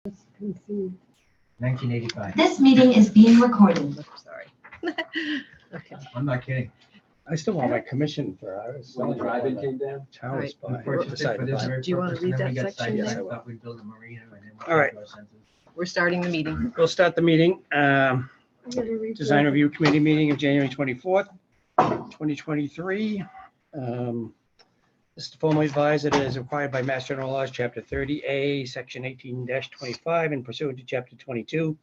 1985. This meeting is being recorded. Sorry. Okay. I'm not kidding. I still want my commission for, I was. When the drive-in came down? Tower Alright. spot. We purchased it for this very Do you wanna purpose, and read then we that got section sidetracked, there? thought we'd build a marina, and then. All right. We're starting the meeting. We'll start the meeting. Design Review Committee meeting of January 24th, 2023. This is to formally advise that it is required by Mass General Laws, Chapter 30A, Section 18-25, and pursuant to Chapter 22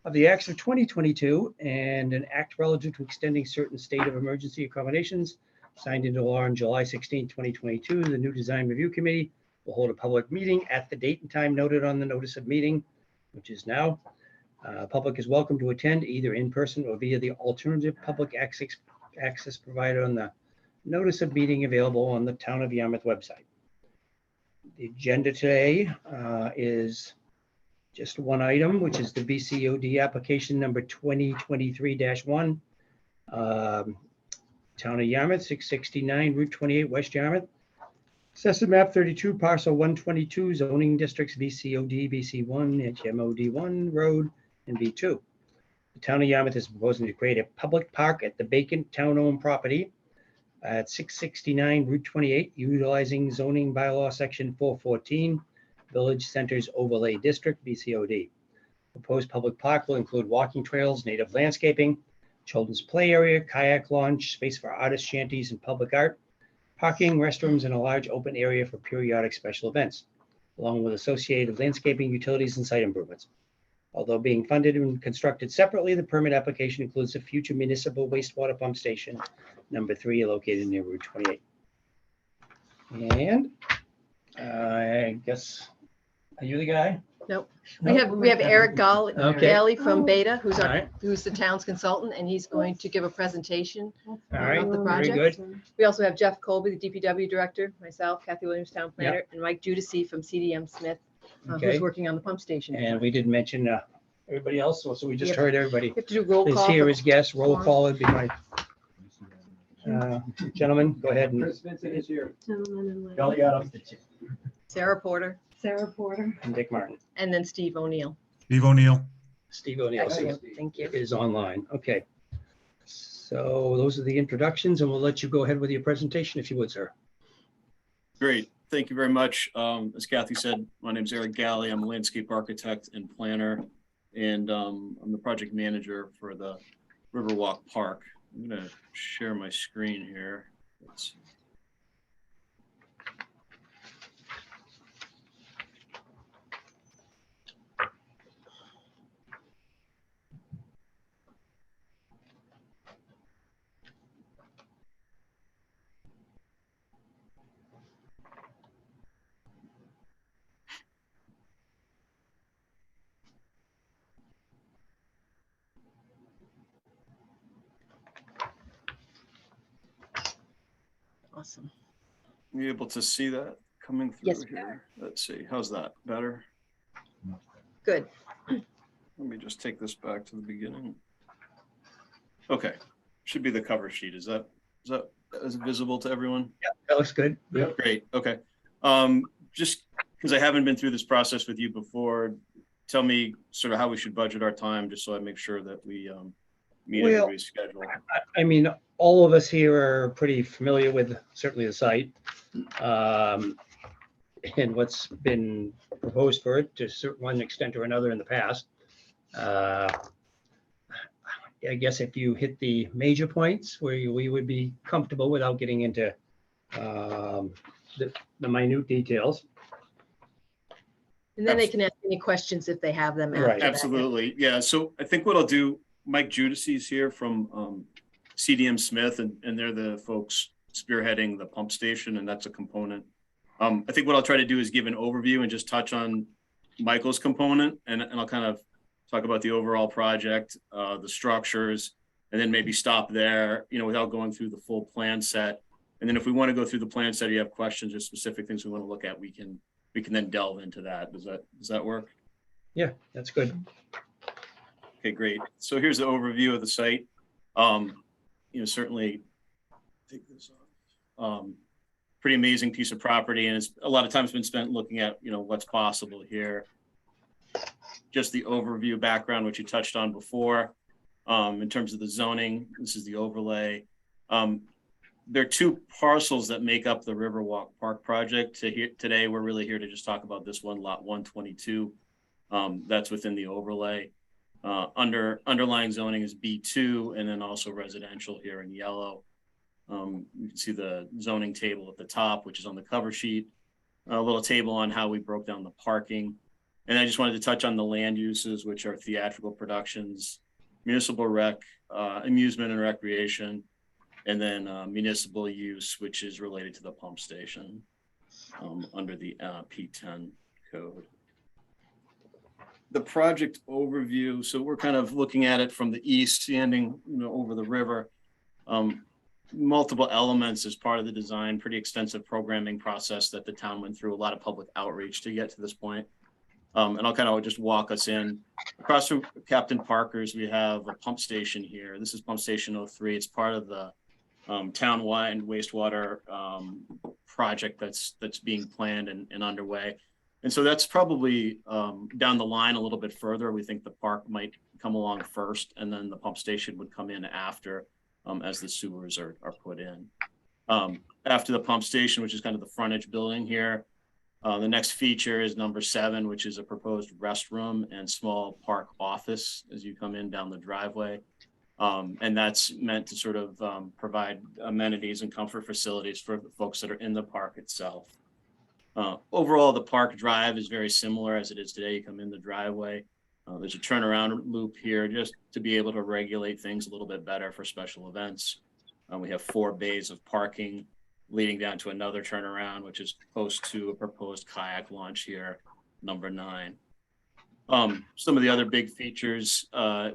of the Acts of 2022 and an act relative to extending certain state of emergency accommodations signed into law on July 16, 2022. The new Design Review Committee will hold a public meeting at the date and time noted on the notice of meeting, which is now. Public is welcome to attend either in person or via the alternative public access provided on the notice of meeting available on the Town of Yarmouth website. The agenda today is just one item, which is the BCOD application number 2023-1. Town of Yarmouth, 669 Route 28, West Yarmouth. Assessor map 32, parcel 122, zoning districts BCOD, BC1, HMOD1, road, and B2. The Town of Yarmouth is proposing to create a public park at the vacant town-owned property at 669 Route 28, utilizing zoning bylaw section 414, Village Centers Overlay District, BCOD. Proposed public park will include walking trails, native landscaping, children's play area, kayak launch, space for artist shanties and public art, parking, restrooms, and a large open area for periodic special events, along with associated landscaping, utilities, and site improvements. Although being funded and constructed separately, the permit application includes a future municipal wastewater pump station, number 3, located near Route 28. And I guess, are you the guy? Nope. We have Eric Okay. Galley from Beta, All right, who's the town's consultant, and he's going to give a presentation. all right, the very project. good. We also have Jeff Colby, the DPW director, myself, Kathy Williams, town planner, and Mike Judici from CDM Smith, Okay. who's working on the pump station. And we didn't mention everybody else, so we just Yep. heard everybody. We have to do roll Is call. here for- as guests, roll call would be my gentlemen, go ahead and Chris Vincent is here. Kelly Adams. Sarah Porter, and Dick Martin. and then Steve O'Neill. Steve O'Neill. Steve O'Neill Excellent. Thank you. is online. Okay. So those are the introductions, and we'll let you go ahead with your presentation if you would, sir. Great. Thank you very much. As Kathy said, my name is Eric Galley. I'm a landscape architect and planner, and I'm the project manager for the Riverwalk Park. I'm going to share my screen here. Let's see. Awesome. Are you able to see that coming through Yes. here? Let's see. How's that? Better? Good. Let me just take this back to the beginning. Okay. Should be the cover sheet. Is it visible to everyone? That looks good. Great. Okay. Just because I haven't been through this process with you before, tell me sort of how we should budget our time, just so I make sure that we meet Well, everybody's schedule. I mean, all of us here are pretty familiar with certainly the site and what's been proposed for it to one extent or another in the past. I guess if you hit the major points where we would be comfortable without getting into the minute details. And then they can ask any questions if they have them after Right. that. Absolutely. Yeah. So I think what I'll do, Mike Judici is here from CDM Smith, and they're the folks spearheading the pump station, and that's a component. I think what I'll try to do is give an overview and just touch on Michael's component, and I'll kind of talk about the overall project, the structures, and then maybe stop there, without going through the full plan set. And then if we want to go through the plan set, you have questions or specific things we want to look at, we can then delve into that. Does that work? Yeah, that's good. Okay, great. So here's the overview of the site. Certainly take this off. Pretty amazing piece of property, and it's a lot of time's been spent looking at, what's possible here. just the overview background, which you touched on before. In terms of the zoning, this is the overlay. There are two parcels that make up the Riverwalk Park project. Today, we're really here to just talk about this one, lot 122. That's within the overlay. Underlying zoning is B2, and then also residential here in yellow. You can see the zoning table at the top, which is on the cover sheet. A little table on how we broke down the parking. And I just wanted to touch on the land uses, which are theatrical productions, municipal rec, amusement and recreation, and then municipal use, which is related to the pump station under the P10 code. The project overview, so we're kind of looking at it from the east, standing over the river. Multiple elements as part of the design, pretty extensive programming process that the town went through, a lot of public outreach to get to this point. And I'll kind of just walk us in. Across from Captain Parker's, we have a pump station here. This is Pump Station 03. It's part of the town-wide wastewater project that's being planned and underway. And so that's probably down the line a little bit further. We think the park might come along first, and then the pump station would come in after as the sewers are put in. After the pump station, which is kind of the frontage building here, the next feature is number 7, which is a proposed restroom and small park office as you come in down the driveway. And that's meant to sort of provide amenities and comfort facilities for the folks that are in the park itself. Overall, the park drive is very similar as it is today. You come in the driveway. There's a turnaround loop here just to be able to regulate things a little bit better for special events. We have 4 bays of parking leading down to another turnaround, which is close to a proposed kayak launch here, number 9. Some of the other big features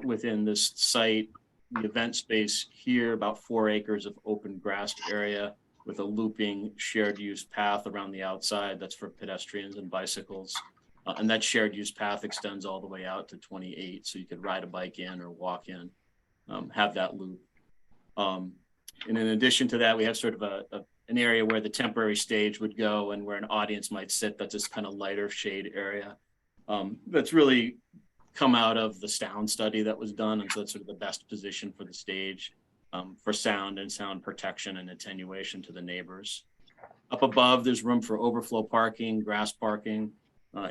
within this site, the event space here, about 4 acres of open grassed area with a looping shared use path around the outside. That's for pedestrians and bicycles. And that shared use path extends all the way out to 28. So you could ride a bike in or walk in, have that loop. And in addition to that, we have sort of an area where the temporary stage would go and where an audience might sit. That's this kind of lighter shade area. That's really come out of the sound study that was done. And so that's sort of the best position for the stage for sound and sound protection and attenuation to the neighbors. Up above, there's room for overflow parking, grass parking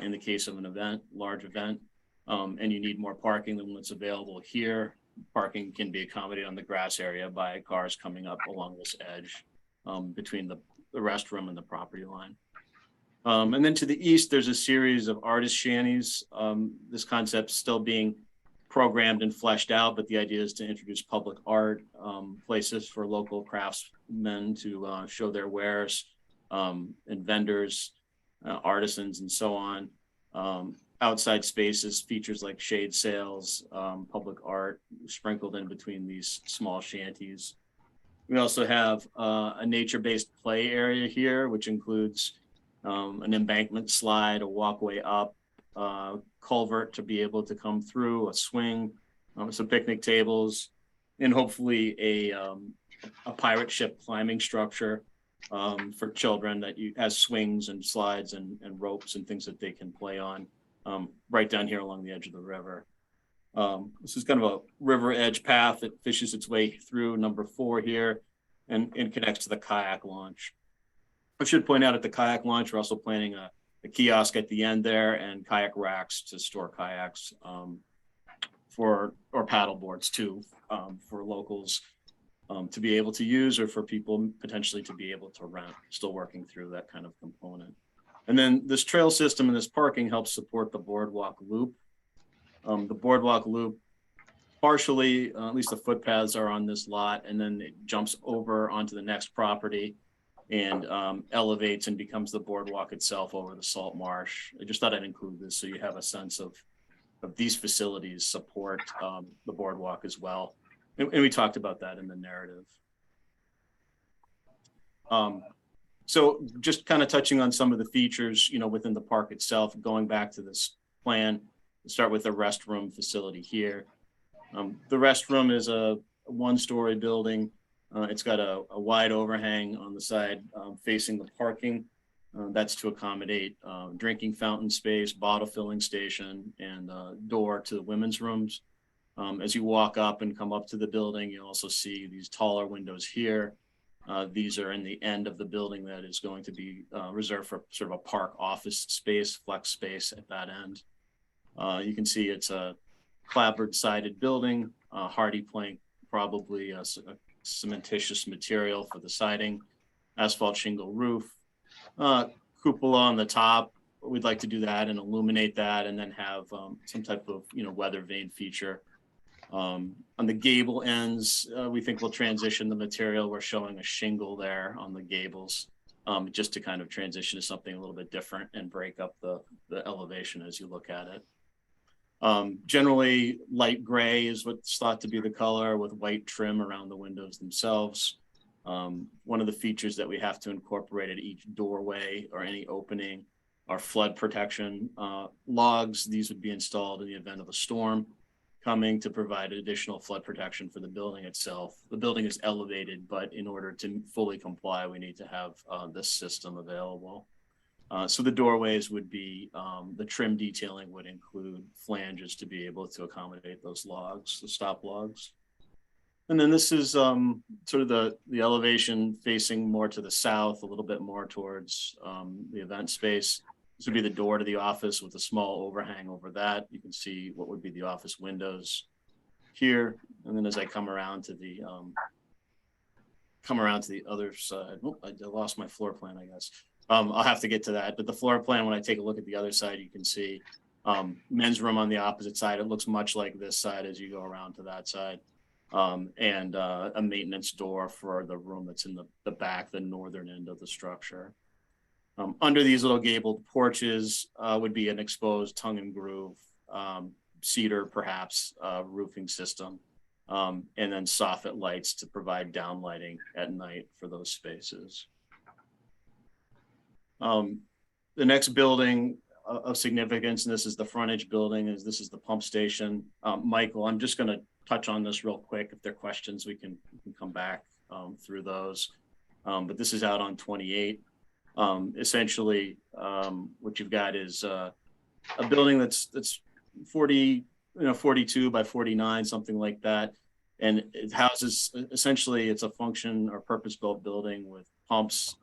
in the case of an event, large event. And you need more parking than what's available here. Parking can be accommodated on the grass area by cars coming up along this edge between the restroom and the property line. And then to the east, there's a series of artist shanties. This concept's still being programmed and fleshed out, but the idea is to introduce public art, places for local craftsmen to show their wares, and vendors, artisans, and so on. Outside spaces, features like shade sales, public art sprinkled in between these small shanties. We also have a nature-based play area here, which includes an embankment slide, a walkway up, culvert to be able to come through, a swing, some picnic tables, and hopefully a pirate ship climbing structure for children that has swings and slides and ropes and things that they can play on right down here along the edge of the river. This is kind of a river edge path that fishes its way through number 4 here and connects to the kayak launch. I should point out at the kayak launch, we're also planning a kiosk at the end there and kayak racks to store kayaks or paddle boards too for locals to be able to use or for people potentially to be able to rent, still working through that kind of component. And then this trail system and this parking helps support the boardwalk loop. The boardwalk loop, partially, at least the footpaths are on this lot, and then it jumps over onto the next property and elevates and becomes the boardwalk itself over the salt marsh. I just thought I'd include this so you have a sense of these facilities support the boardwalk as well. And we talked about that in the narrative. So just kind of touching on some of the features, within the park itself, going back to this plan, start with the restroom facility here. The restroom is a 1-story building. It's got a wide overhang on the side facing the parking. That's to accommodate drinking fountain space, bottle filling station, and door to the women's rooms. As you walk up and come up to the building, you also see these taller windows here. These are in the end of the building that is going to be reserved for sort of a park office space, flex space at that end. You can see it's a clapboard sided building, hardy plank, probably a cementitious material for the siding, asphalt shingle roof, cupola on the top. We'd like to do that and illuminate that, and then have some type of weather vane feature. On the gable ends, we think we'll transition the material. We're showing a shingle there on the gables, just to kind of transition to something a little bit different and break up the elevation as you look at it. Generally, light gray is what's thought to be the color, with white trim around the windows themselves. One of the features that we have to incorporate at each doorway or any opening are flood protection logs. These would be installed in the event of a storm coming to provide additional flood protection for the building itself. The building is elevated, but in order to fully comply, we need to have this system available. So the doorways would be, the trim detailing would include flanges to be able to accommodate those logs, the stop logs. And then this is sort of the elevation facing more to the south, a little bit more towards the event space. This would be the door to the office with a small overhang over that. You can see what would be the office windows here. And then as I come around to the other side, oh, I lost my floor plan, I guess. I'll have to get to that. But the floor plan, when I take a look at the other side, you can see men's room on the opposite side. It looks much like this side as you go around to that side. And a maintenance door for the room that's in the back, the northern end of the structure. Under these little gabled porches would be an exposed tongue and groove, cedar perhaps, roofing system, and then soffit lights to provide downlighting at night for those spaces. The next building of significance, and this is the frontage building, this is the pump station. Michael, I'm just going to touch on this real quick. If there are questions, we can come back through those. But this is out on 28. Essentially, what you've got is a building that's 42 by 49, something like that. And it houses, essentially, it's a function or purpose-built building with pumps,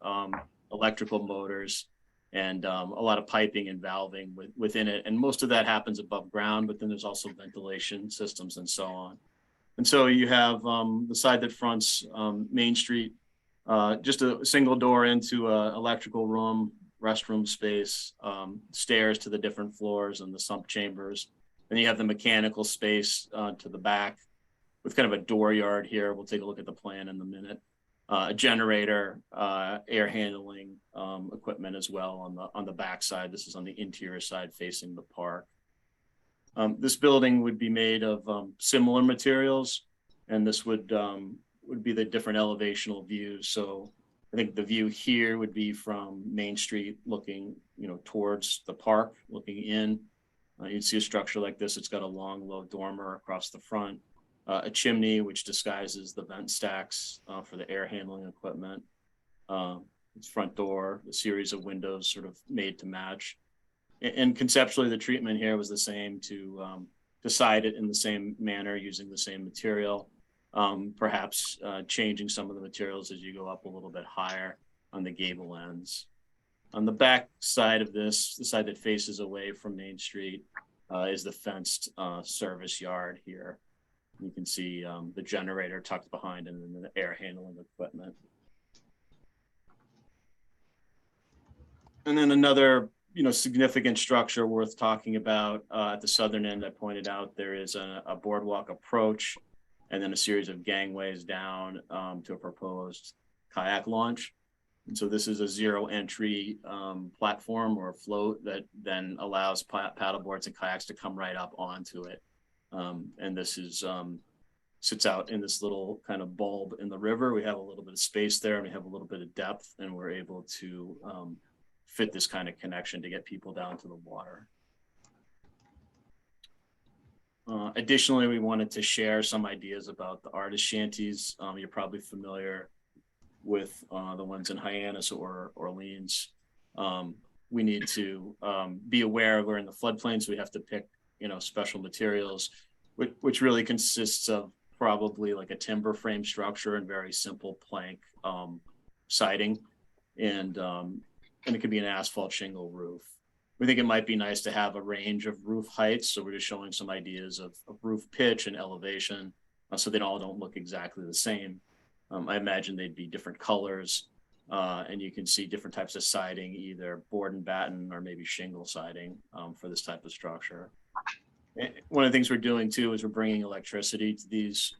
electrical motors, and a lot of piping and valving within it. And most of that happens above ground, but then there's also ventilation systems and so on. And so you have the side that fronts Main Street, just a single door into an electrical room, restroom space, stairs to the different floors and the sump chambers. Then you have the mechanical space to the back with kind of a door yard here. We'll take a look at the plan in a minute. A generator, air handling equipment as well on the back side. This is on the interior side facing the park. This building would be made of similar materials, and this would be the different elevational views. So I think the view here would be from Main Street looking, towards the park, looking in. You'd see a structure like this. It's got a long, low dormer across the front, a chimney which disguises the vent stacks for the air handling equipment. Its front door, a series of windows sort of made to match. And conceptually, the treatment here was the same to side it in the same manner using the same material. Perhaps changing some of the materials as you go up a little bit higher on the gable ends. On the back side of this, the side that faces away from Main Street, is the fenced service yard here. You can see the generator tucked behind and then the air handling equipment. And then another significant structure worth talking about at the southern end, I pointed out there is a boardwalk approach and then a series of gangways down to a proposed kayak launch. And so this is a zero entry platform or float that then allows paddleboards and kayaks to come right up onto it. And this is sits out in this little kind of bulb in the river. We have a little bit of space there and we have a little bit of depth, and we're able to fit this kind of connection to get people down to the water. Additionally, we wanted to share some ideas about the artist shanties. You're probably familiar with the ones in Hyannis or Orleans. We need to be aware we're in the floodplain, so we have to pick, special materials, which really consists of probably like a timber frame structure and very simple plank siding, and it could be an asphalt shingle roof. We think it might be nice to have a range of roof heights, so we're just showing some ideas of roof pitch and elevation, so they all don't look exactly the same. I imagine they'd be different colors, and you can see different types of siding, either board and batten or maybe shingle siding for this type of structure. And one of the things we're doing too is we're bringing electricity to these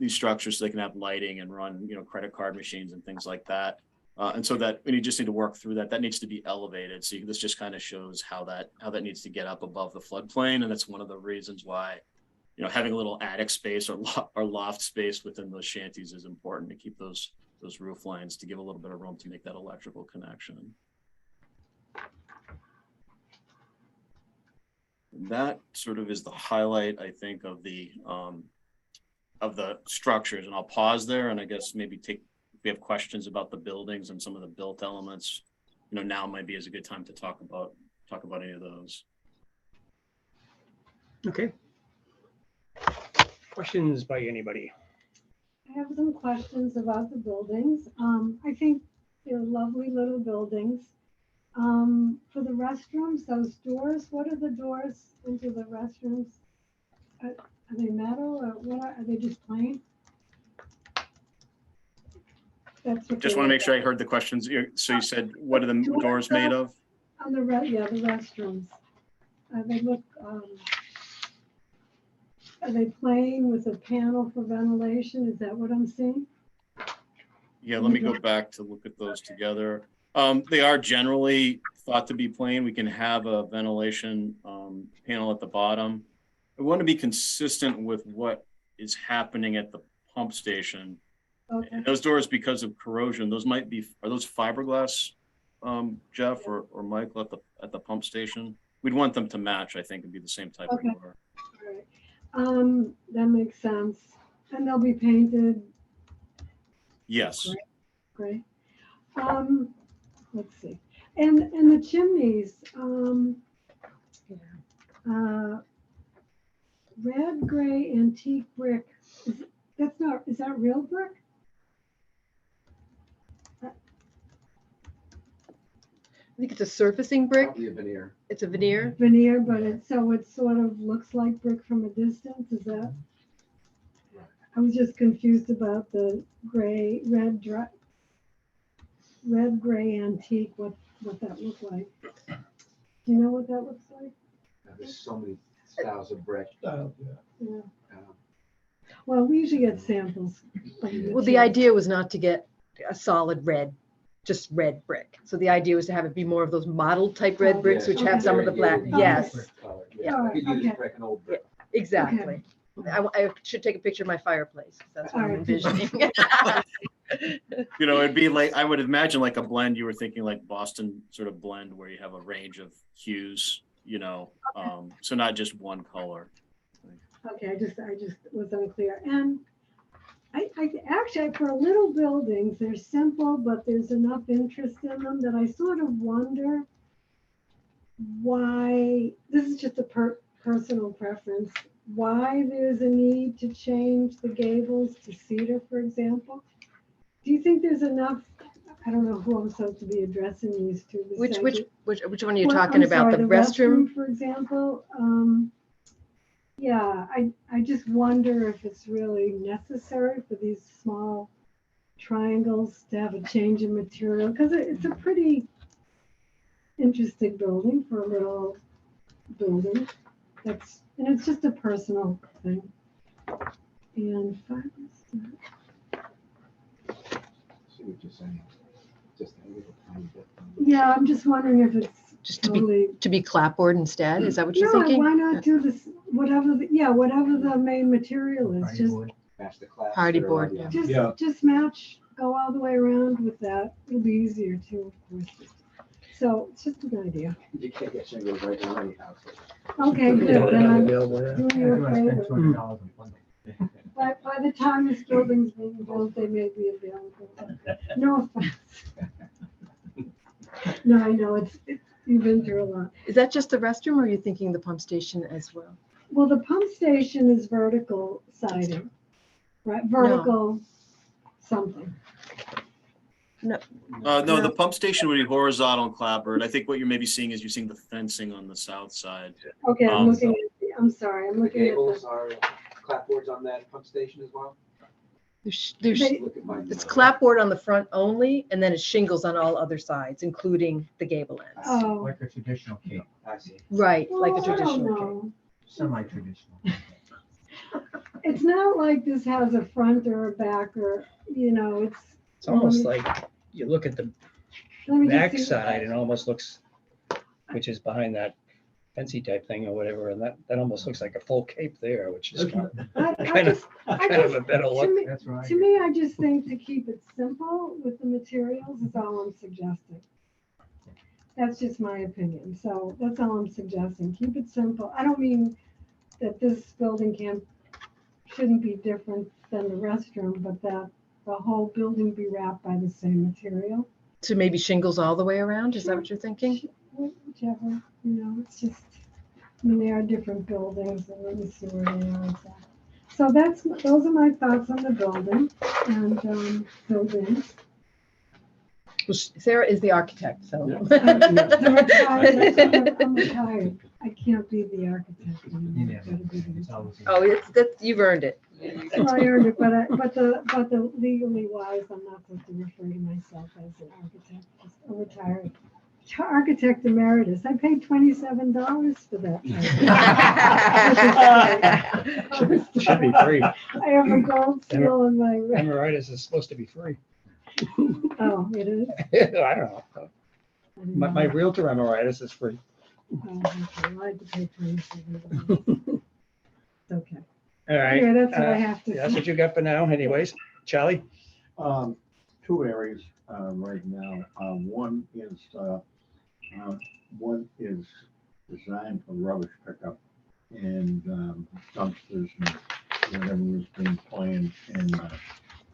structures so they can have lighting and run, credit card machines and things like that. And so that when you just need to work through that needs to be elevated. So this just kind of shows how that needs to get up above the floodplain, and that's one of the reasons why, having a little attic space or loft space within those shanties is important to keep those roof lines, to give a little bit of room to make that electrical connection. That sort of is the highlight, I think, of the structures. And I'll pause there, and I guess maybe if we have questions about the buildings and some of the built elements, now might be as a good time to talk about any of those. Okay. Questions by anybody? I have some questions about the buildings. I think they're lovely little buildings. For the restrooms, those doors, what are the doors into the restrooms? Are they metal or what? Are they just plain? That's what Just they want to look make sure I like. heard the questions. So you said, what are the doors made of? On the restrooms. They look, are they plain with a panel for ventilation? Is that what I'm seeing? Yeah, let me go back to look at those together. They are generally thought to be plain. We can have a ventilation panel at the bottom. I want to be consistent with what is happening at the pump station. Okay. And those doors, because of corrosion, are those fiberglass, Jeff or Michael at the pump station? We'd want them to match, I think, and be the same type Okay. of door. All right. That makes sense. And they'll be painted. Yes. Great. Let's see. And the chimneys, red, gray, antique brick. Is that real brick? I think it's a surfacing brick. Probably a veneer. It's a veneer. Veneer, but it sort of looks like brick from a distance. Is that? I was just confused about the red, gray antique, what that looked like. Do you know what that looks like? There's so many styles of brick. Yeah. Um, Well, we usually get samples. Well, the idea was not to get a solid red, just red brick. So the idea was to have it be more of those mottled type red bricks, which have some of the black. Yeah, Yes, color. Yeah. You could use Okay. brick and old brick. exactly. I should take a picture of my fireplace. That's what I'm Alright. envisioning. It'd be like, I would imagine like a blend, you were thinking like Boston sort of blend where you have a range of hues, so not just one color. Okay, I just was unclear. And I actually, for little buildings, they're simple, but there's enough interest in them that I sort of wonder why, this is just a personal preference, why there's a need to change the gables to cedar, for example. Do you think there's enough, I don't know who I'm supposed to be addressing these to. Which besides- one are you Well, talking I'm about? sorry, The restroom? for example. Yeah, I just wonder if it's really necessary for these small triangles to have a change in material, because it's a pretty interesting building for a little building. And it's just a personal thing. And See what you're saying. Just a little tiny bit. yeah, I'm just wondering if it's Just to be totally. clapboard instead? Is that what you're No, thinking? why not do this, whatever the main material is, Party just board. Match the class. Party that are board, already on. Yeah. Just match, go all the way around with that. It'll be easier too, of course. So it's just an idea. You can't get shingles right now anyhow. Okay, good. Then I'm doing Yeah, you we a wanna spend favor. $200 on funding. By the time this building's being built, they may be available. No offense. No, I know, you've been through a lot. Is that just the restroom or are you thinking the pump station as well? Well, the pump station is vertical siding, right? Vertical something. No, the pump station would be horizontal and clapboard. I think what you're maybe seeing is you're seeing the fencing on the south side. Okay, I'm Um, looking at, I'm sorry, I'm The looking at gables the, are clapboards on that pump station as well? There's, Look at mine. it's clapboard on the front only, and then it's shingles on all other sides, including the gable ends. oh. Like a traditional cape, I see. Right, like a Well, I don't traditional cake. know. semi-traditional. It's not like this has a front or a back or, It's almost like you look at the let me just back see. side and it almost looks, which is behind that fancy type thing or whatever, and that almost looks like a full cape there, which is kind I kind of, of a better look. That's right. To me, I just think to keep it simple with the materials is all I'm suggesting. That's just my opinion. So that's all I'm suggesting. Keep it simple. I don't mean that this building shouldn't be different than the restroom, but that the whole building be wrapped by the same material. So maybe shingles all the way around, is that what you're thinking? Whichever, it's just, they are different buildings and let me see where they are exactly. So those are my thoughts on the building and buildings. Well, Sarah is the architect, so. I'm retired. I can't be the architect anymore. I've gotta be the- It's always- Oh, you've earned it. Well, I earned it, but the legally wise, I'm not supposed to refer to myself as an architect, just a retired architect emeritus. I paid $27 for that. Should be free. I have a gold seal on my, Emeritus is supposed to be free. oh, it is? I don't know. I didn't My know. realtor emeritus is free. Oh, okay. Well, I had to pay $27. Okay. All right. Anyway, that's what I have to That's say. what you got for now anyways. Charlie? Two areas right now. One is designed for rubbish pickup and dumpsters and whatever is being planned and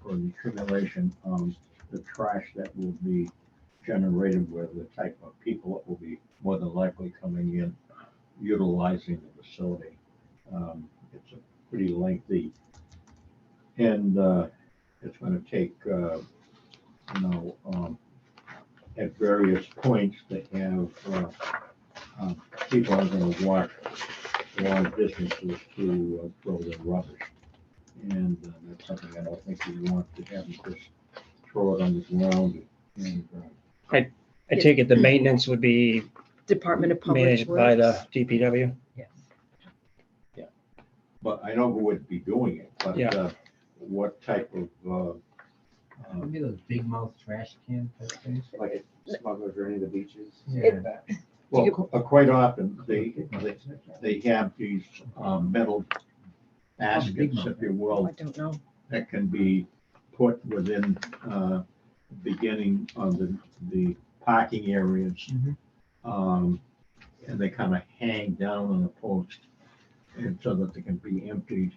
for the accumulation of the trash that will be generated with the type of people that will be more than likely coming in utilizing the facility. It's a pretty lengthy and it's going to take at various points they have people are going to walk long distances to throw their rubbish, and that's something I don't think we want to have them just throw it on the ground. And I take it the maintenance would be Department of Public managed by the Works. DPW? but I know who would be doing it. But Yeah. what type of Maybe those big mouth trash can type things. Like a smuggler journey to the beaches. Yeah. well, quite often they have these metal baskets, if you Oh, will, I don't know. that can be put within beginning of the parking areas. Mhm. And they kind of hang down on a post, and so that they can be emptied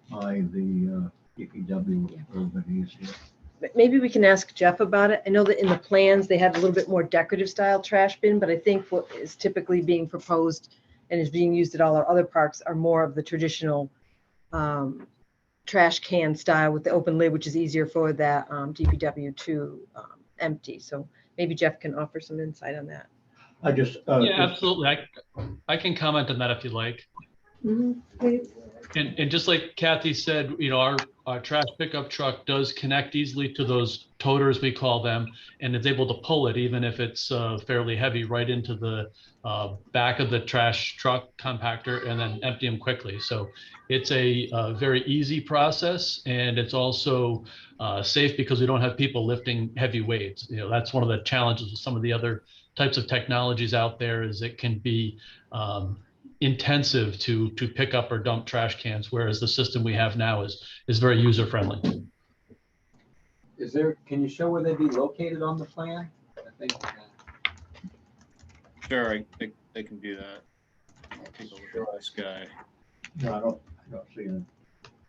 by the DPW a little bit easier. But maybe we can ask Jeff about it. I know that in the plans, they have a little bit more decorative style trash bin, but I think what is typically being proposed and is being used at all our other parks are more of the traditional trash can style with the open lid, which is easier for that DPW to empty. So maybe Jeff can offer some insight on that. I just. Yeah, absolutely. I can comment on that if you like. Mhm. Please. And just like Kathy said, our trash pickup truck does connect easily to those toters, we call them, and it's able to pull it, even if it's fairly heavy, right into the back of the trash truck compactor and then empty them quickly. So it's a very easy process, and it's also safe because we don't have people lifting heavy weights. That's one of the challenges with some of the other types of technologies out there, is it can be intensive to pick up or dump trash cans, whereas the system we have now is very user friendly. Can you show where they'd be located on the plan? I think. Sure, I think they can do that. Take a look at this guy. No, I don't see it.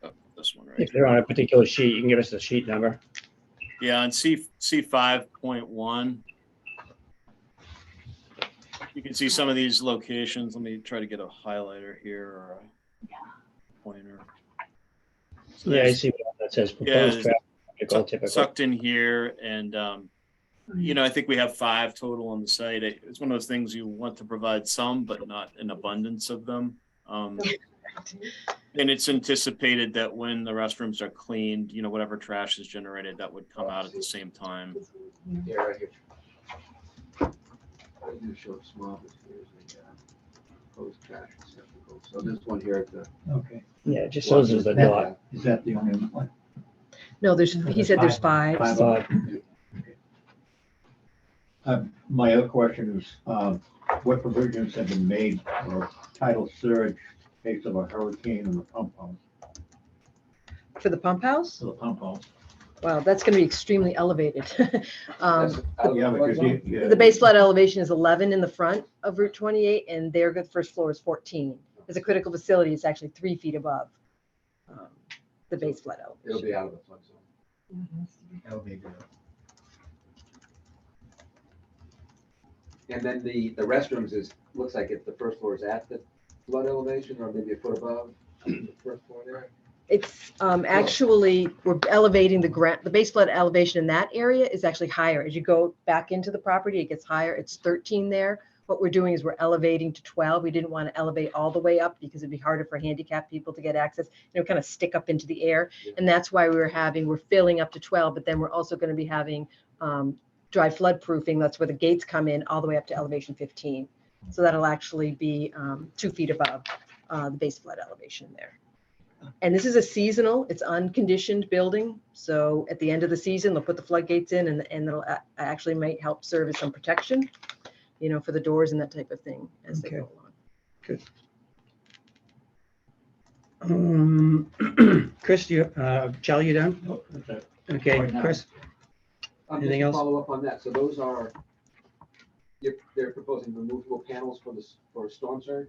Oh, this one, If right? they're on a particular sheet, you can give us the sheet number. Yeah, on C5.1, you can see some of these locations. Let me try to get a highlighter here or a pointer. So Yeah, I there's- see what that says, Yeah, proposed traffic, typical, typical. tucked in here, and you know, I think we have 5 total on the site. It's one of those things you want to provide some, but not an abundance of them. And it's anticipated that when the restrooms are cleaned, you know, whatever trash is generated, that would come out at the same time. Yeah, right here. I do show it small, but here's the proposed trash receptacle. So this one here at the. Okay, Yeah, it just shows us the That- dot. is that the only one? No, he said there's 5. My other question is, what provisions have been made for tidal surge in case of a hurricane in the pump house? For the pump house? So the pump house. Wow, that's going to be extremely elevated. Yeah, because The base flood elevation is 11 in the front of Route 28, and their first floor is 14. As a critical facility, it's actually 3 feet above the base flood elevation. It'll be out of the flood zone. Elevator. And then the restrooms looks like if the first floor is at the flood elevation or maybe a foot above the first floor there. It's actually, we're elevating the base flood elevation in that area is actually higher. As you go back into the property, it gets higher. It's 13 there. What we're doing is we're elevating to 12. We didn't want to elevate all the way up because it'd be harder for handicapped people to get access. Kind of stick up into the air. Yeah. And that's why we're filling up to 12, but then we're also going to be having dry flood proofing. That's where the gates come in all the way up to elevation 15. So that'll actually be 2 feet above the base flood elevation there. And this is a seasonal, it's unconditioned building. So at the end of the season, they'll put the floodgates in and it'll actually might help serve as some protection, for the doors and that type of thing as they go along. Chris, Charlie, you done? Oh, that's it. Okay, Right now. Chris, Just Anything to else? follow up on that. So those are, they're proposing removable panels for storm surge?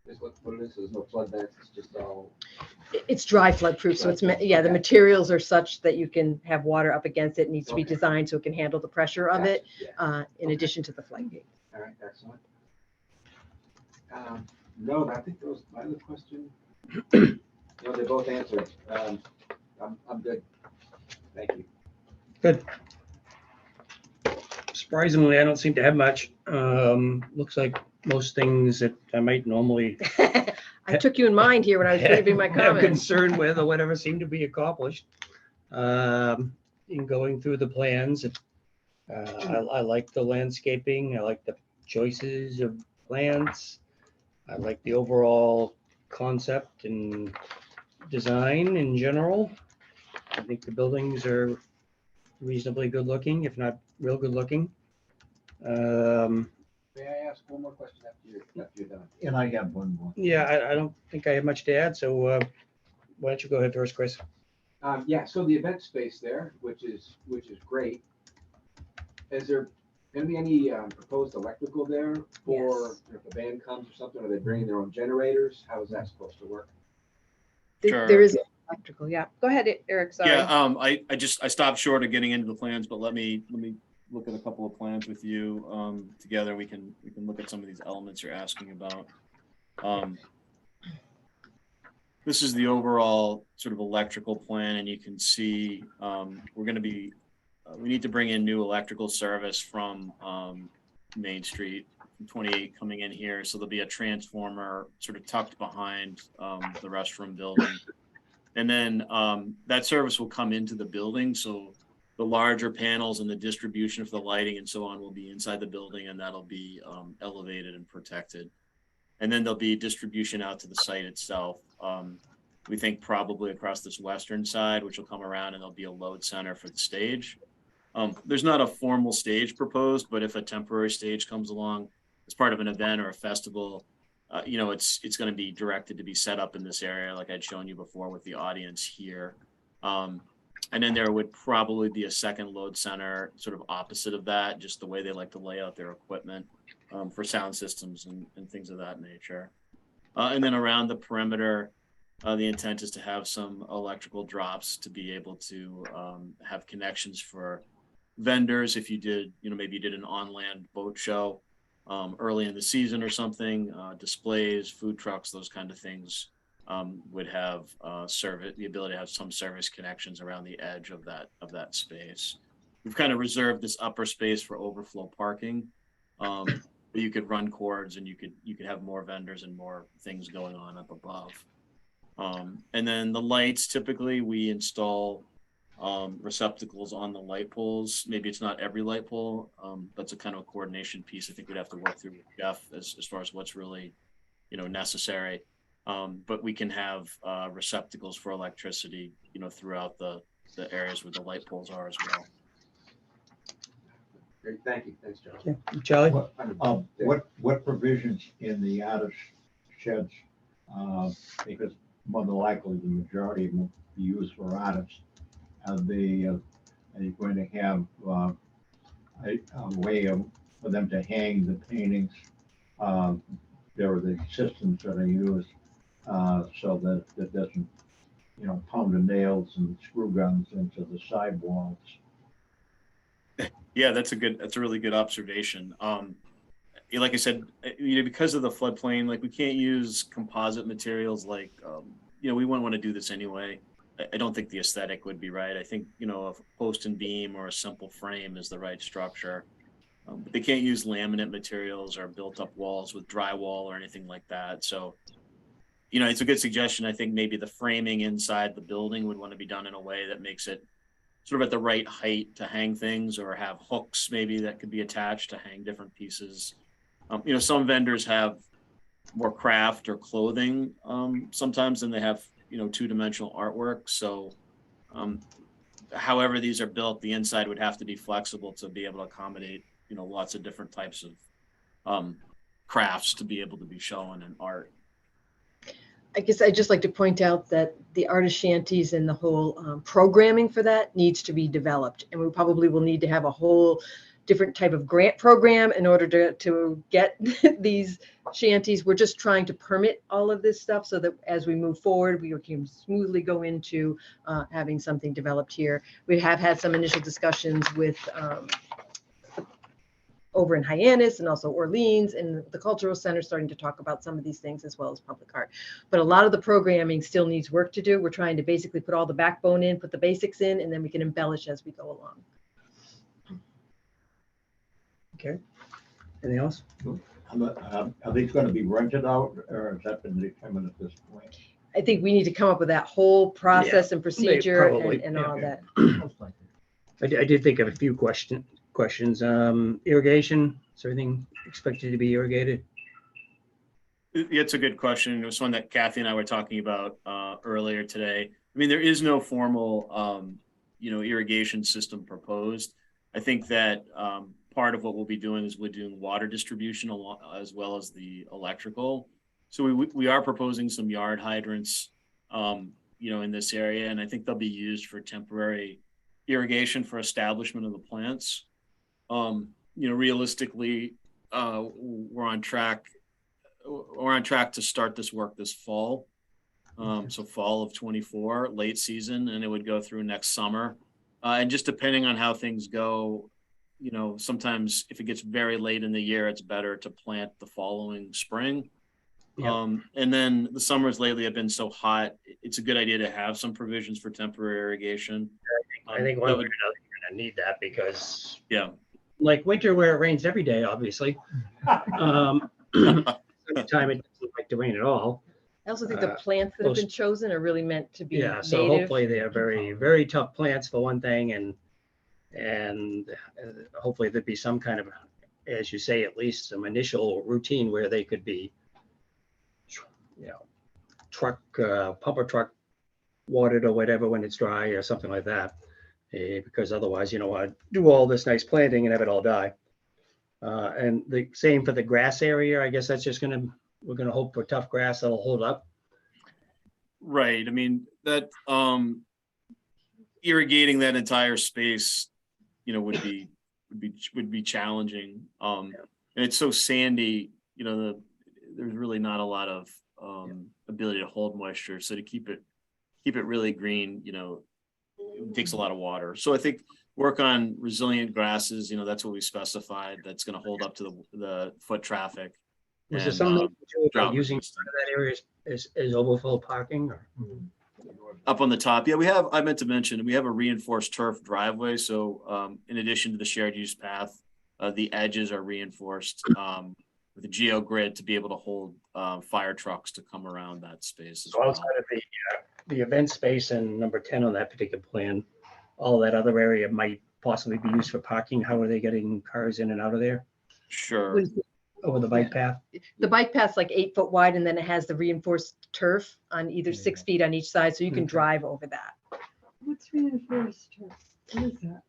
Is what it is? There's no flood vents, it's just all. It's dry flood proof. So the Okay. materials are such that you can have water up against it. It needs to be Okay. designed so it can handle the pressure of it Gotcha, yeah. in Okay. addition to the floodgate. All right, excellent. No, I think that was my other question. No, they both answered. I'm good. Thank you. good. Surprisingly, I don't seem to have much. Looks like most things that I might normally I took you in mind here when I was giving my have comments. concern with or whatever seem to be accomplished. In going through the plans, I like the landscaping. I like the choices of plants. I like the overall concept and design in general. I think the buildings are reasonably good looking, if not real good looking. May I ask one more question after you're done? And I have one more. Yeah, I don't think I have much to add, so why don't you go ahead first, Chris? Yeah, so the event space there, which is great. Is there gonna be any proposed electrical there for if the band comes or something? Are they bringing their own generators? How is that supposed to work? Sure. There is electrical, yeah. Go ahead, Eric, sorry. Yeah, I stopped short of getting into the plans, but let me look at a couple of plans with you together. We can look at some of these elements you're asking about. This is the overall sort of electrical plan, and you can see we're going to be we need to bring in new electrical service from Main Street, from 28 coming in here. So there'll be a transformer sort of tucked behind the restroom building. And then that service will come into the building. So the larger panels and the distribution for the lighting and so on will be inside the building, and that'll be elevated and protected. And then there'll be distribution out to the site itself. We think probably across this western side, which will come around, and there'll be a load center for the stage. There's not a formal stage proposed, but if a temporary stage comes along as part of an event or a festival, it's going to be directed to be set up in this area, like I'd shown you before with the audience here. And then there would probably be a second load center sort of opposite of that, just the way they like to lay out their equipment for sound systems and things of that nature. And then around the perimeter, The intent is to have some electrical drops to be able to have connections for vendors. If you did, maybe you did an on-land boat show early in the season or something, displays, food trucks, those kind of things would have the ability to have some service connections around the edge of that space. We've kind of reserved this upper space for overflow parking. But you could run cords and you could have more vendors and more things going on up above. And then the lights, typically we install receptacles on the light poles. Maybe it's not every light pole, but it's a kind of a coordination piece. I think we'd have to work through with Jeff as far as what's really, necessary. But we can have receptacles for electricity, throughout the areas where the light poles are as well. Great, thank you. Thanks, John. Okay. Charlie? What provisions in the artist sheds, because more than likely the majority of them will be used for artists, are you going to have a way for them to hang the paintings? There are the systems that are used so that it doesn't, pound the nails and screw guns into the sidewalls. Yeah, that's a really good observation. Like I said, because of the floodplain, like we can't use composite materials like, we wouldn't want to do this anyway. I don't think the aesthetic would be right. I think, a post and beam or a simple frame is the right structure. But they can't use laminate materials or built up walls with drywall or anything like that. So, it's a good suggestion. I think maybe the framing inside the building would want to be done in a way that makes it sort of at the right height to hang things, or have hooks maybe that could be attached to hang different pieces. Some vendors have more craft or clothing sometimes than they have, two-dimensional artwork. So however these are built, the inside would have to be flexible to be able to accommodate, lots of different types of crafts to be able to be shown in art. I guess I'd just like to point out that the artist shanties and the whole programming for that needs to be developed. And we probably will need to have a whole different type of grant program in order to get these shanties. We're just trying to permit all of this stuff so that as we move forward, we can smoothly go into having something developed here. We have had some initial discussions with over in Hyannis and also Orleans and the Cultural Center starting to talk about some of these things as well as public art. But a lot of the programming still needs work to do. We're trying to basically put all the backbone in, put the basics in, and then we can embellish as we go along. Okay. Anything else? Are these going to be rented out, or has that been determined at this point? I think we need to come up with that whole process and procedure probably, and all that. Most likely. I did think of a few questions. Irrigation, is everything expected to be irrigated? It's a good question. It was one that Kathy and I were talking about earlier today. I mean, there is no formal, irrigation system proposed. I think that part of what we'll be doing is we're doing water distribution as well as the electrical. So we are proposing some yard hydrants, in this area, and I think they'll be used for temporary irrigation for establishment of the plants. Realistically, we're on track to start this work this fall. So fall of 24, late season, and it would go through next summer. And just depending on how things go, sometimes if it gets very late in the year, it's better to plant the following spring. Yeah. And then the summers lately have been so hot, it's a good idea to have some provisions for temporary irrigation. I think one way or another, you're gonna need that because like winter where it rains every day, obviously. Time it doesn't like to rain at all. I also think the plants that have been chosen are really meant to be Yeah, so native. hopefully they are very, very tough plants for one thing, and hopefully there'd be some kind of, as you say, at least some initial routine where they could be, pumper truck watered or whatever when it's dry or something like that. Because otherwise, I'd do all this nice planting and have it all die. And the same for the grass area. I guess that's just we're gonna hope for tough grass that'll hold up. Right. I mean, that irrigating that entire space, would be challenging. And it's so sandy, there's really not a lot of ability to hold moisture. So to keep it really green, it takes a lot of water. So I think work on resilient grasses, that's what we specified. That's going to hold up to the foot traffic. Was there and, something about drought using resistant. that area as overflow parking or? Up on the top, yeah, I meant to mention, we have a reinforced turf driveway. So in addition to the shared use path, the edges are reinforced with a geogrid to be able to hold fire trucks to come around that space as So well. outside of the event space and number 10 on that particular plan, all that other area might possibly be used for parking. How are they getting cars in and out of there? Sure. Over the bike path? The bike path's like 8 foot wide, and then it has the reinforced turf on either 6 feet on each side, so you can Okay. drive over that. What's reinforced turf? What is that?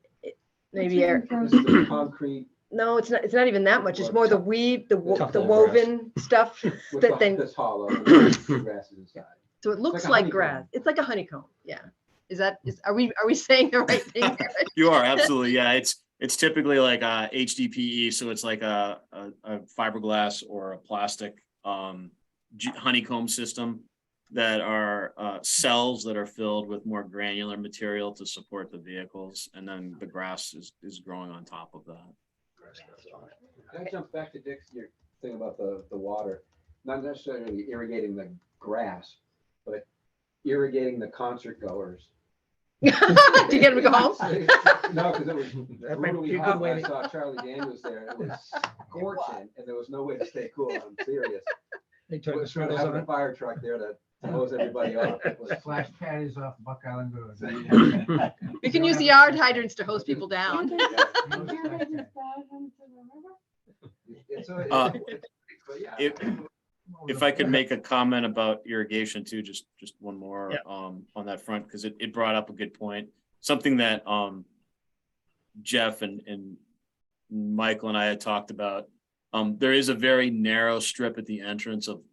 Maybe, What's Eric- reinforced This is turf? concrete no, it's not even that much. It's more the weave, the Tough the little woven stuff with that then, this hollow, and the grass is inside. so it looks a like honeycomb. grass. It's like a honeycomb, yeah. Are we saying the right thing? Eric? You are absolutely, yeah. It's typically like a HDPE, so it's like a fiberglass or a plastic honeycomb system that are cells that are filled with more granular material to support the vehicles, and then the grass is growing on top of that. Can I jump back to Dick's, your thing about the water? Not necessarily irrigating the grass, but irrigating the concert goers. Do you get him to go home? No, because it was That might brutally be a good hot. way I to- saw Charlie Daniels there. It was scorching, and there was no way to stay cool. I'm serious. They turned the Was trying to sprinkles have a on. fire truck there to hose everybody off. It was- Splash pad is off Buck Island Road. We can use the yard hydrants to hose people down. Can't they just dive into the river? It's but yeah. If I could make a comment about irrigation too, just one more Yeah. on that front, because it brought up a good point. Something that Jeff and Michael and I had talked about. There is a very narrow strip at the entrance of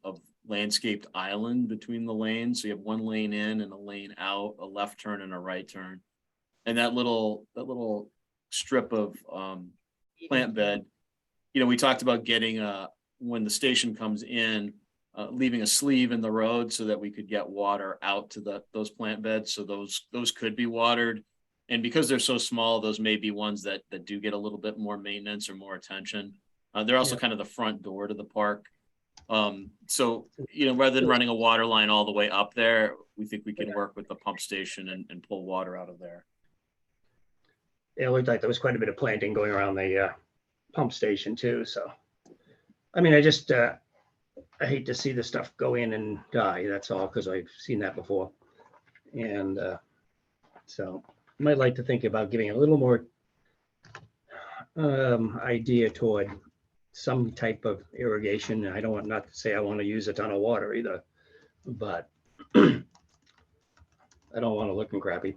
landscaped island between the lanes. So you have one lane in and a lane out, a left turn and a right turn. And that little strip of plant bed, we talked about getting when the station comes in, leaving a sleeve in the road so that we could get water out to those plant beds. So those could be watered. And because they're so small, those may be ones that do get a little bit more maintenance or more attention. They're also kind of the front door to the park. So, rather than running a water line all the way up there, we think we can work with the pump station and pull water out of there. Yeah, it looked like there was quite a bit of planting going around the pump station too, so. I mean, I hate to see the stuff go in and die, that's all, because I've seen that before. And so might like to think about giving a little more idea toward some type of irrigation. I don't want, not to say I want to use a ton of water either, but I don't want to look crappy.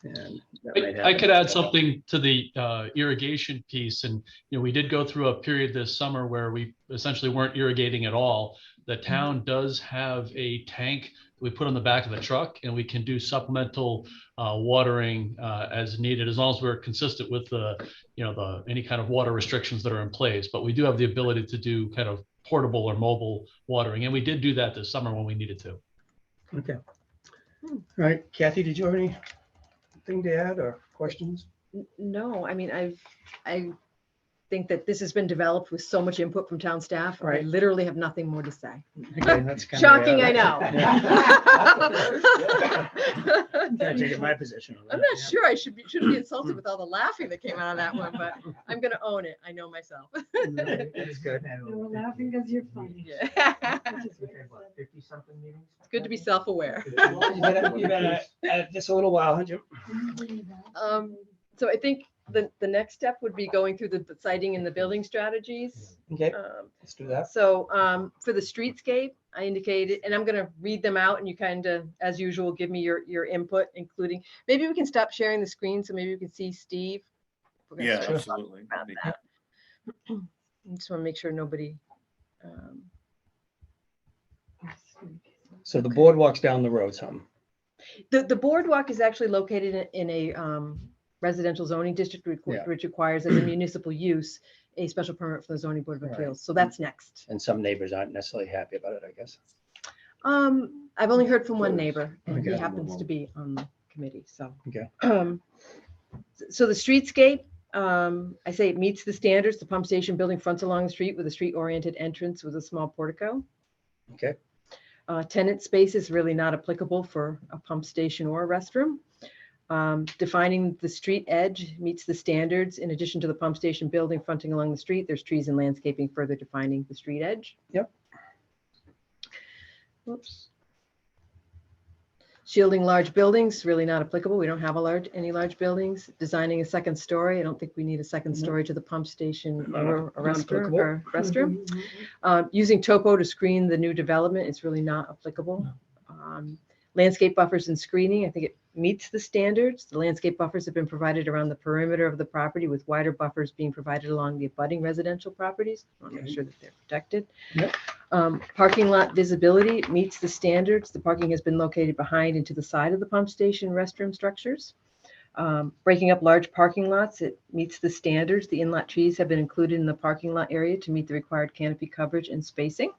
And that might I happen. could add something to the irrigation piece. And, we did go through a period this summer where we essentially weren't irrigating at all. The town does have a tank we put on the back of the truck, and we can do supplemental watering as needed, as long as we're consistent with any kind of water restrictions that are in place. But we do have the ability to do kind of portable or mobile watering. And we did do that this summer when we needed to. Okay. All right, Kathy, did you have anything to add or questions? No, I mean, I think that this has been developed with so much input from town staff. I Right. literally have nothing more to say. Okay, that's kind of Shocking, I know. Kind of taking my position on that. I'm not yeah. sure I shouldn't be insulted with all the laughing that came out of that one, but I'm gonna own it. I know myself. That's good. They were laughing because you're funny. Yeah. Which is what I said. 50-something meetings? It's good to be self-aware. You've been at this a little while, haven't you? So I think the next step would be going through the siting and the building strategies. Okay, Um, let's do that. So for the streetscape, I indicated, and I'm gonna read them out and you kind of, as usual, give me your input, including, maybe we can stop sharing the screen so maybe we can see Steve. We're gonna Yeah, start absolutely. about that. I just want to make sure nobody, So the boardwalk's down the road some. the boardwalk is actually located in a residential zoning district, Yeah. which requires as a municipal use, a special permit from the zoning board of Right. appeals. So that's next. And some neighbors aren't necessarily happy about it, I guess. I've only heard from one So neighbor, and he Okay. happens to be on the committee, so. Okay. So the streetscape, I say it meets the standards. The pump station building fronts along the street with a street-oriented entrance with a small portico. Okay. Tenant space is really not applicable for a pump station or a restroom. Defining the street edge meets the standards. In addition to the pump station building fronting along the street, there's trees and landscaping further defining the street edge. Yep. Whoops. Shielding large buildings, really not applicable. We don't have any large buildings. Designing a second story. I don't think we need a second story to the pump station or a restroom. Using topo to screen the new development, it's really not applicable. Landscape buffers and screening, I think it meets the standards. The landscape buffers have been provided around the perimeter of the property, with wider buffers being provided along the abutting residential properties. I want to make sure that they're protected. Yep. Parking lot visibility meets the standards. The parking has been located behind and to the side of the pump station restroom structures. Breaking up large parking lots, it meets the standards. The in-lot trees have been included in the parking lot area to meet the required canopy coverage and spacing.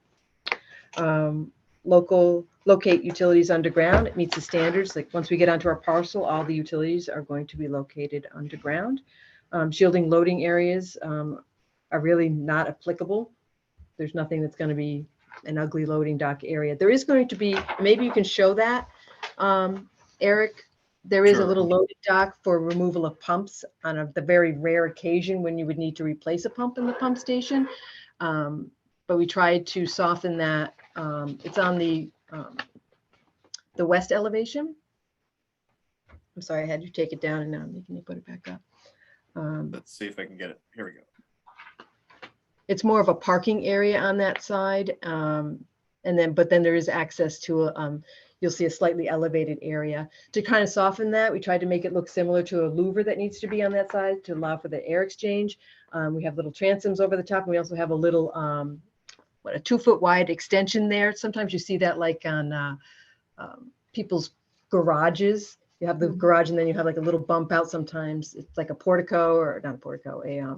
Locate utilities underground. It meets the standards. Like once we get onto our parcel, all the utilities are going to be located underground. Shielding loading areas are really not applicable. There's nothing that's going to be an ugly loading dock area. There is going to be, maybe you can show that, Eric. There is a Sure. little loading dock for removal of pumps on the very rare occasion when you would need to replace a pump in the pump station. But we tried to soften that. It's on the west elevation. I'm sorry, I had you take it down and now I'm making you put it back up. Let's see if I can get it. Here we go. It's more of a parking area on that side. But then there is access to you'll see a slightly elevated area. To kind of soften that, we tried to make it look similar to a louver that needs to be on that side to allow for the air exchange. We have little transoms over the top, and we also have a little a 2-foot wide extension there. Sometimes you see that like on people's garages. You have the garage and then you have like a little bump out. Sometimes it's like a portico, or not a portico, a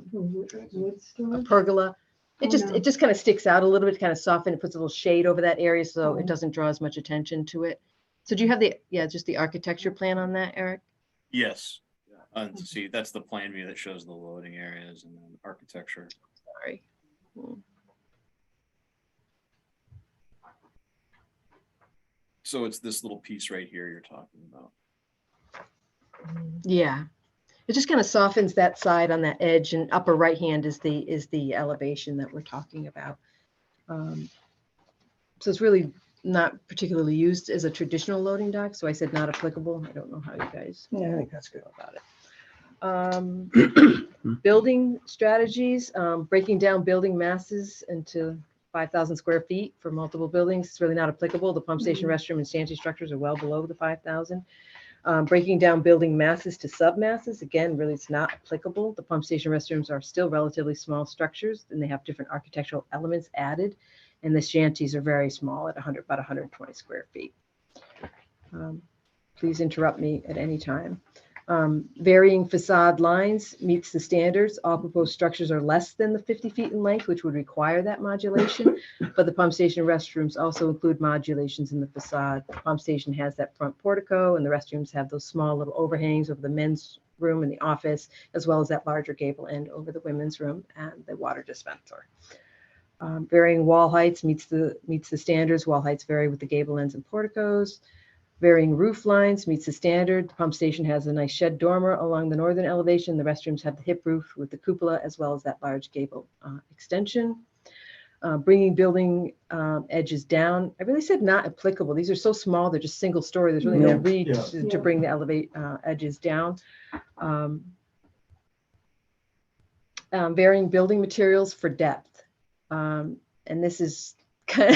pergola. It just kind of sticks out a little bit, kind of soften. It puts a little shade over that area so it doesn't draw as much attention to it. So do you have just the architecture plan on that, Eric? Yes. See, that's the plan view that shows the loading areas and then architecture. Sorry. So it's this little piece right here you're talking about. Yeah, it just kind of softens that side on that edge, and upper right hand is the elevation that we're talking about. So it's really not particularly used as a traditional loading dock. So I said not applicable. I don't know how you guys Yeah, I think that's good. feel about it. Building strategies, breaking down building masses into 5,000 square feet for multiple buildings. It's really not applicable. The pump station, restroom, and sanitation structures are well below the 5,000. Breaking down building masses to submasses, again, really it's not applicable. The pump station restrooms are still relatively small structures, and they have different architectural elements added. And the shanties are very small at about 120 square feet. Please interrupt me at any time. Varying facade lines meets the standards. All proposed structures are less than the 50 feet in length, which would require that modulation. But the pump station restrooms also include modulations in the facade. The pump station has that front portico, and the restrooms have those small little overhangs over the men's room and the office, as well as that larger gable end over the women's room and the water dispenser. Varying wall heights meets the standards. Wall heights vary with the gable ends and porticos. Varying roof lines meets the standard. The pump station has a nice shed dormer along the northern elevation. The restrooms have the hip roof with the cupola, as well as that large gable extension. Bringing building edges down. I really said not applicable. These are so small, they're just single story. There's really no need to bring the edges down. Varying building materials for depth. And this is kind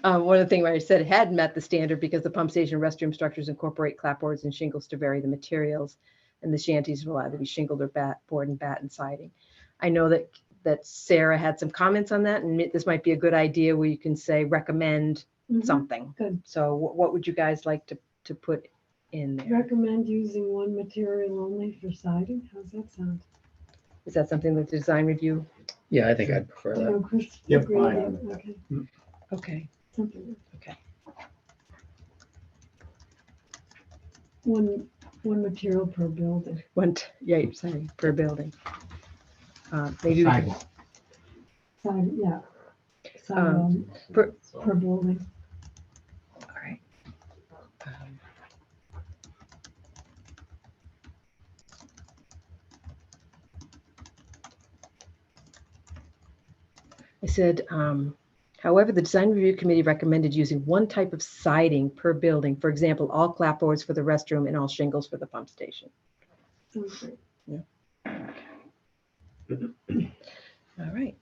of one of the things where I said it had met the standard because the pump station restroom structures incorporate clapboards and shingles to vary the materials, and the shanties will either be shingled or board and batten siding. I know that Sarah had some comments on that, and this might be a good idea where you can say recommend something. Good. So what would you guys like to put in there. Recommend using one material only for siding. How's that sound? Is that something that the design review? Yeah, I think I'd prefer that. Oh, Chris Yep, agreed. fine. Okay, Okay, something. okay. One material per building. Yeah, you're saying per building. Maybe we could, Sidewalk. Side, yeah. Side, per- per building. all right. Um, I said, however, the design review committee recommended using one type of siding per building. For example, all clapboards for the restroom and all shingles for the pump station. Sounds great. All right.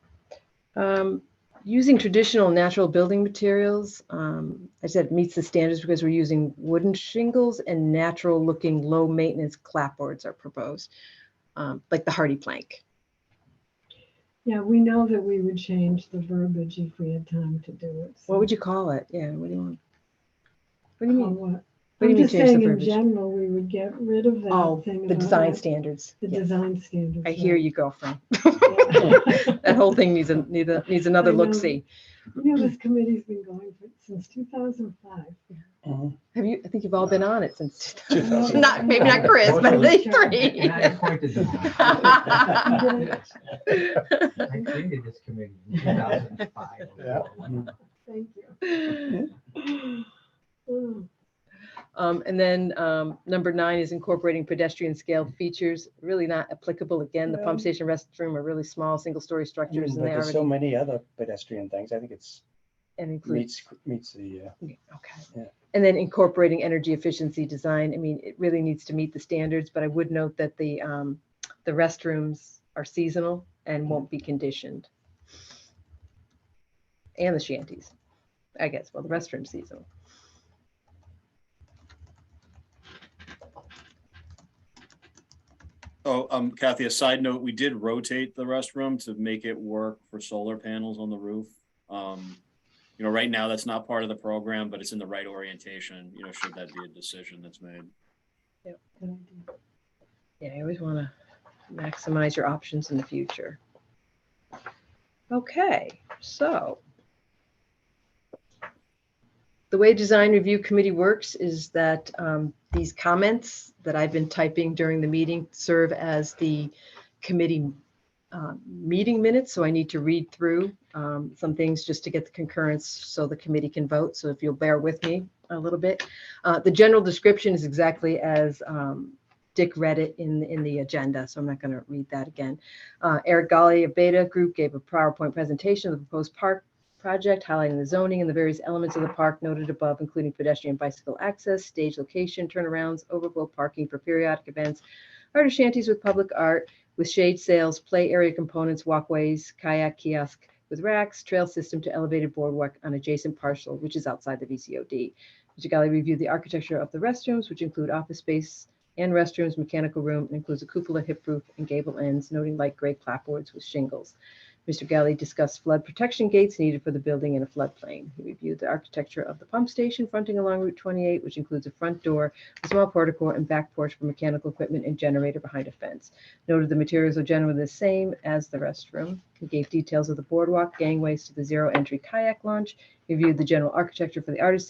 Using traditional natural building materials, I said it meets the standards because we're using wooden shingles and natural looking low maintenance clapboards are proposed, like the hardy plank. Yeah, we know that we would change the verbiage if we had time to do it. so- What would you call it? Yeah, what do you want? What do you Call mean? what? What do you I'm mean just change the saying in verbiage? general, we would get rid of that Oh, thing. the about design that, standards. The Yeah. design standards. I hear right. you, girlfriend. Yeah. That whole thing needs another I know. look-see. You know, this committee's been going since 2005. Have you, I think you've all been on it since, 2000. not, maybe not Chris, but at least three. And I appointed them. I created this committee in 2005. Yeah. Thank you. Oh, And then number 9 is incorporating pedestrian scaled features, really not applicable. Again, the pump Yeah. station restroom are really small, single-story structures, and But they there's so already, many other pedestrian things. I think it's and includes, meets the, okay. Yeah. And then incorporating energy efficiency design. I mean, it really needs to meet the standards, but I would note that the restrooms are seasonal and won't be conditioned. And the shanties, I guess, well, the restroom seasonal. Oh, Kathy, a side note, we did rotate the restroom to make it work for solar panels on the roof. Right now that's not part of the program, but it's in the right orientation, should that be a decision that's made. good idea. Yeah, I always want to maximize your options in the future. Okay, so the way design review committee works is that these comments that I've been typing during the meeting serve as the committee meeting minutes. So I need to read through some things just to get the concurrence so the committee can vote. So if you'll bear with me a little bit. The general description is exactly as Dick read it in the agenda, so I'm not going to read that again. Eric Golly of Beta Group gave a PowerPoint presentation of the proposed park project, highlighting the zoning and the various elements of the park noted above, including pedestrian bicycle access, stage location, turnarounds, overflow parking for periodic events, art shanties with public art, with shade sails, play area components, walkways, kayak kiosk with racks, trail system to elevated boardwalk on adjacent parcel, which is outside the VCOD. Mr. Galley reviewed the architecture of the restrooms, which include office space and restrooms, mechanical room, and includes a cupola, hip roof, and gable ends, noting light gray clapboards with shingles. Mr. Galley discussed flood protection gates needed for the building in a floodplain. He reviewed the architecture of the pump station fronting along Route 28, which includes a front door, a small portico, and back porch for mechanical equipment and generator behind a fence. Noted the materials are generally the same as the restroom. He gave details of the boardwalk, gangways to the zero entry kayak launch. He reviewed the general architecture for the artist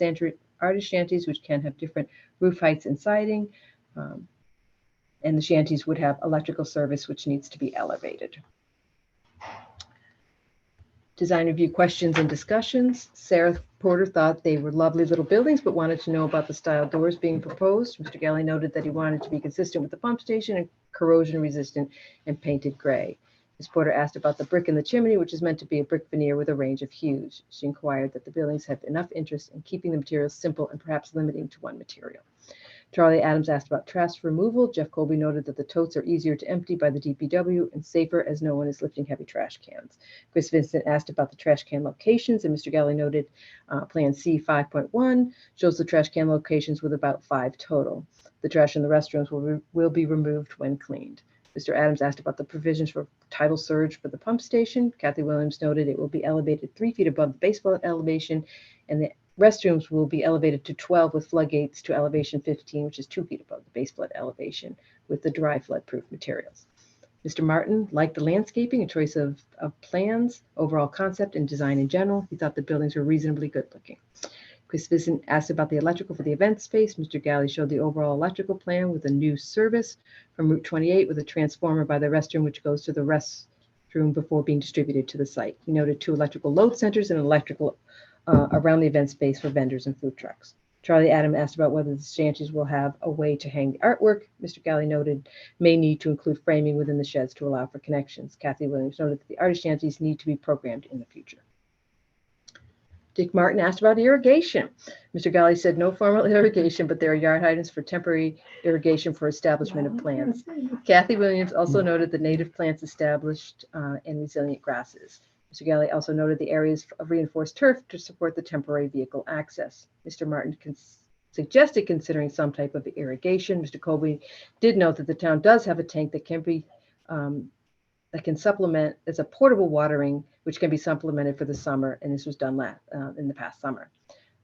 shanties, which can have different roof heights and siding. And the shanties would have electrical service, which needs to be elevated. Design review questions and discussions. Sarah Porter thought they were lovely little buildings, but wanted to know about the style doors being proposed. Mr. Galley noted that he wanted to be consistent with the pump station and corrosion resistant and painted gray. Ms. Porter asked about the brick in the chimney, which is meant to be a brick veneer with a range of hues. She inquired that the buildings have enough interest in keeping the materials simple and perhaps limiting to one material. Charlie Adams asked about trash removal. Jeff Colby noted that the totes are easier to empty by the DPW and safer as no one is lifting heavy trash cans. Chris Vincent asked about the trash can locations, and Mr. Galley noted Plan C 5.1 shows the trash can locations with about 5 total. The trash in the restrooms will be removed when cleaned. Mr. Adams asked about the provisions for tidal surge for the pump station. Kathy Williams noted it will be elevated 3 feet above the basement elevation, and restrooms will be elevated to 12 with floodgates to elevation 15, which is 2 feet above the base flood elevation with the dry flood-proof materials. Mr. Martin liked the landscaping and choice of plans, overall concept and design in general. He thought the buildings were reasonably good looking. Chris Vincent asked about the electrical for the event space. Mr. Galley showed the overall electrical plan with a new service from Route 28 with a transformer by the restroom, which goes to the restroom before being distributed to the site. He noted 2 electrical load centers and electrical around the event space for vendors and food trucks. Charlie Adam asked about whether the shanties will have a way to hang the artwork. Mr. Galley noted may need to include framing within the sheds to allow for connections. Kathy Williams noted that the artist shanties need to be programmed in the future. Dick Martin asked about irrigation. Mr. Galley said no formal irrigation, but there are yard hydrants for temporary irrigation for establishment of plants. Kathy Williams also noted the native plants established and resilient grasses. Mr. Galley also noted the areas of reinforced turf to support the temporary vehicle access. Mr. Martin suggested considering some type of irrigation. Mr. Colby did note that the town does have a tank that can be that can supplement as a portable watering, which can be supplemented for the summer, and this was done in the past summer.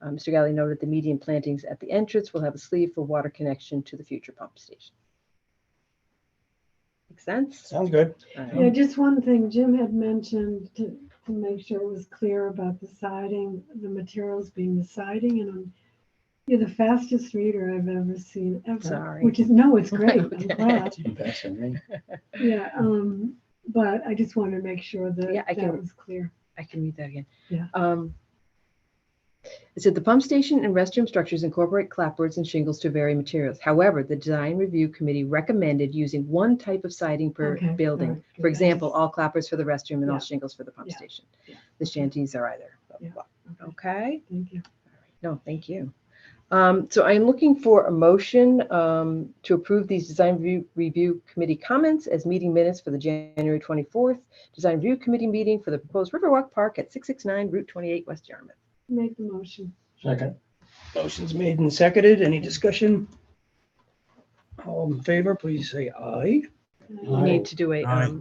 Mr. Galley noted the median plantings at the entrance will have a sleeve for water connection to the future pump station. Make sense? Sounds good. Yeah, just one thing Jim had mentioned to make sure it was clear about the siding, the materials being the siding, and you're the fastest reader I've ever seen ever. Sorry. Which is, no, it's great. I'm Okay. glad. Yeah, but I just wanted to make sure that Yeah, I can- that was clear. I can read that again. Yeah. It said the pump station and restroom structures incorporate clapboards and shingles to vary materials. However, the design review committee recommended using one type of siding per Okay, building. all right, For good. example, all clapboards for the restroom and all Yeah. shingles for the pump Yeah. station. Yeah. The shanties are either. Yeah. Okay. Thank you. No, thank you. So I'm looking for a motion to approve these design review committee comments as meeting minutes for the January 24th design review committee meeting for the proposed Riverwalk Park at 669 Route 28, West Yarmouth. Make the motion. Second. Motion's made and seconded. Any discussion? All in favor, please say aye. You need to do a, Aye.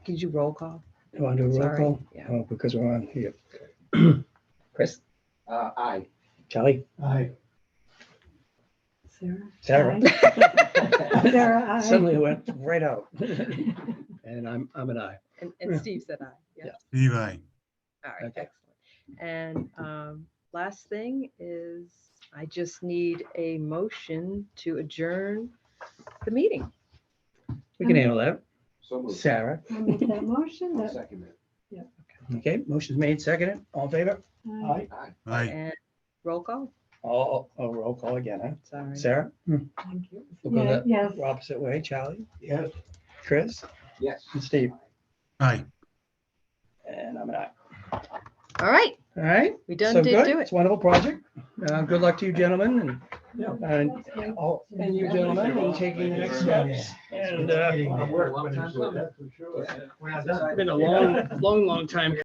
did you roll call? You want to do a roll Sorry, call? yeah. Oh, because we're on here. Chris, Aye. Charlie, Aye. Sarah? Sarah. Aye. Sarah, aye. Suddenly it went right out. And I'm an aye. And Steve said aye. Yeah. Steve, aye. All right, Okay. excellent. And last thing is I just need a motion to adjourn the meeting. We can handle that. So moved. Sarah. I'll make that motion. I'll That, second it. Okay, motion's made, seconded. All in favor? aye. Aye. Aye. And roll call, Roll call again, huh? sorry. Sarah? Thank you. We'll go Yeah, that yes. opposite way. Charlie, Yes. Chris, Yes. and Steve. Aye. And I'm an aye. All right, All right. we done So did good. do It's it. a wonderful project. Good luck to you gentlemen Yeah. and you gentlemen in taking the next steps. And A lot of work, but it's, that's for sure. Yeah. We're not done. been a long time